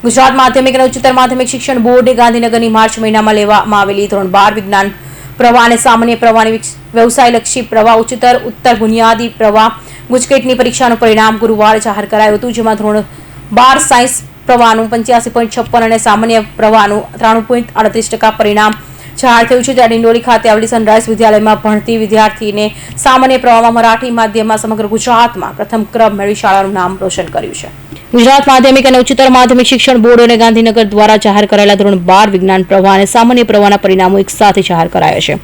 ગુજરાત માધ્યમિક અને ઉચ્ચતર માધ્યમિક શિક્ષણ બોર્ડે ગાંધીનગરની માર્ચ મહિનામાં લેવામાં આવેલી ધોરણ 12 વિજ્ઞાન પ્રવાહ અને સામાન્ય પ્રવાહની વ્યવસાયલક્ષી પ્રવાહ ઉત્તર બુનિયાદી પ્રવાહ ગુજકેટની પરીક્ષાનું પરિણામ ગુરુવારે જાહેર કરાયું હતું, જેમાં ધોરણ 12 સાયન્સ પ્રવાહનું 85.56 અને સામાન્ય પ્રવાહનું 93.38% પરિણામ જાહેર થયું છે। ત્યારે ડિંડોલી ખાતે આવેલી સનરાઈઝ વિદ્યાલયમાં ભણતી વિદ્યાર્થીને સામાન્ય પ્રવાહમાં મરાઠી માધ્યમમાં સમગ્ર ગુજરાતમાં પ્રથમ ક્રમ મેળવી શાળાનું નામ રોશન કર્યું છે। ગુજરાત માધ્યમિક અને ઉચ્ચતર માધ્યમિક શિક્ષણ બોર્ડ અને ગાંધીનગર દ્વારા જાહેર કરાયેલા ધોરણ 12 વિજ્ઞાન પ્રવાહ અને સામાન્ય પ્રવાહના પરિણામો એક સાથે જાહેર કરાયા છે।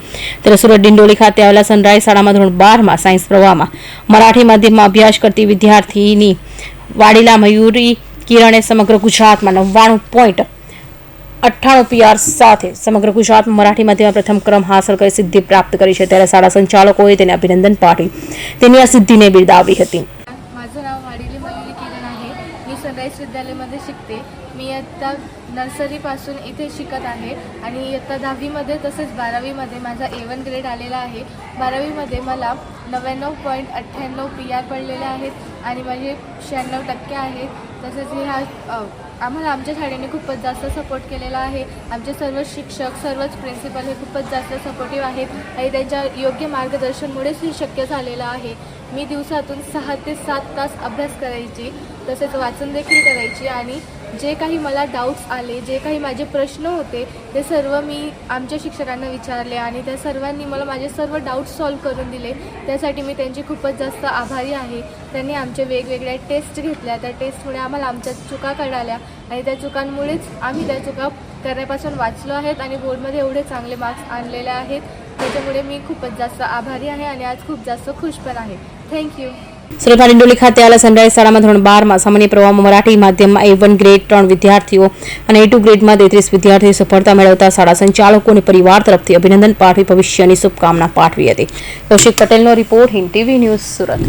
ત્યારે સુરત ડિંડોલી ખાતે આવેલા સનરાઈઝ શાળામાં ધોરણ 12માં સાયન્સ પ્રવાહમાં મરાઠી માધ્યમમાં અભ્યાસ કરતી વિદ્યાર્થીની વાડીલા મયુરી કિરણે સમગ્ર ગુજરાતમાં 99.98 PR સાથે સમગ્ર ગુજરાતમાં મરાઠી માધ્યમમાં પ્રથમ ક્રમ હાંસલ કરી સિદ્ધિ પ્રાપ્ત કરી છે। ત્યારે શાળા સંચાલકોએ તેને અભિનંદન પાઠવી તેની આ सिद्धीने बिरदावली होती। माझं नाव वाडीली मयुरी किरण आहे। मी सनराईज विद्यालयामध्ये शिकते। मी इयत्ता नर्सरीपासून इथे शिकत आहे आणि इयत्ता 10वीमध्ये तसेच 12वीमध्ये माझा A1 ग्रेड आलेला आहे। 12वीमध्ये मला 99.98 PR पडलेले आहेत आणि माझे 96% आहेत। तसेच आम्हाला आमच्या शाळेने खूपच जास्त सपोर्ट केलेला आहे। आमचे सर्व शिक्षक सर्वच प्रिन्सिपल हे खूपच जास्त सपोर्टिव्ह आहेत आणि त्यांच्या योग्य मार्गदर्शनमुळेच हे शक्य झालेलं आहे। मी दिवसातून 6 ते 7 तास अभ्यास करायची, तसेच वाचन देखील करायची आणि जे काही मला डाऊट्स आले, जे काही माझे प्रश्न होते ते सर्व मी आमच्या शिक्षकांना विचारले आणि त्या सर्वांनी मला माझे सर्व डाऊट्स सॉल्व्ह करून दिले। त्यासाठी मी त्यांची खूपच जास्त आभारी आहे। त्यांनी आमचे वेगवेगळ्या टेस्ट घेतल्या, त्या टेस्टमुळे आम्हाला आमच्या चुका कळाल्या आणि त्या चुकांमुळेच आम्ही त्या चुका करण्यापासून वाचलो आहेत आणि बोर्डमध्ये एवढे चांगले मार्क्स आणलेले आहेत। त्याच्यामुळे मी खूपच जास्त आभारी आहे आणि आज खूप जास्त खुश पण आहे। थँक्यू। સુરતના ડિંડોલી ખાતે આવેલા સનરાઈઝ શાળામાં ધોરણ 12માં સામાન્ય પ્રવાહમાં મરાઠી માધ્યમમાં A1 ગ્રેડ 3 વિદ્યાર્થીઓ અને A2 ગ્રેડમાં 33 વિદ્યાર્થીઓ સફળતા મેળવતા શાળા સંચાલકો અને પરિવાર તરફથી અભિનંદન પાઠવી ભવિષ્યની શુભકામના પાઠવી હતી। કૌશિક પટેલનો report, Hind TV news, Surat.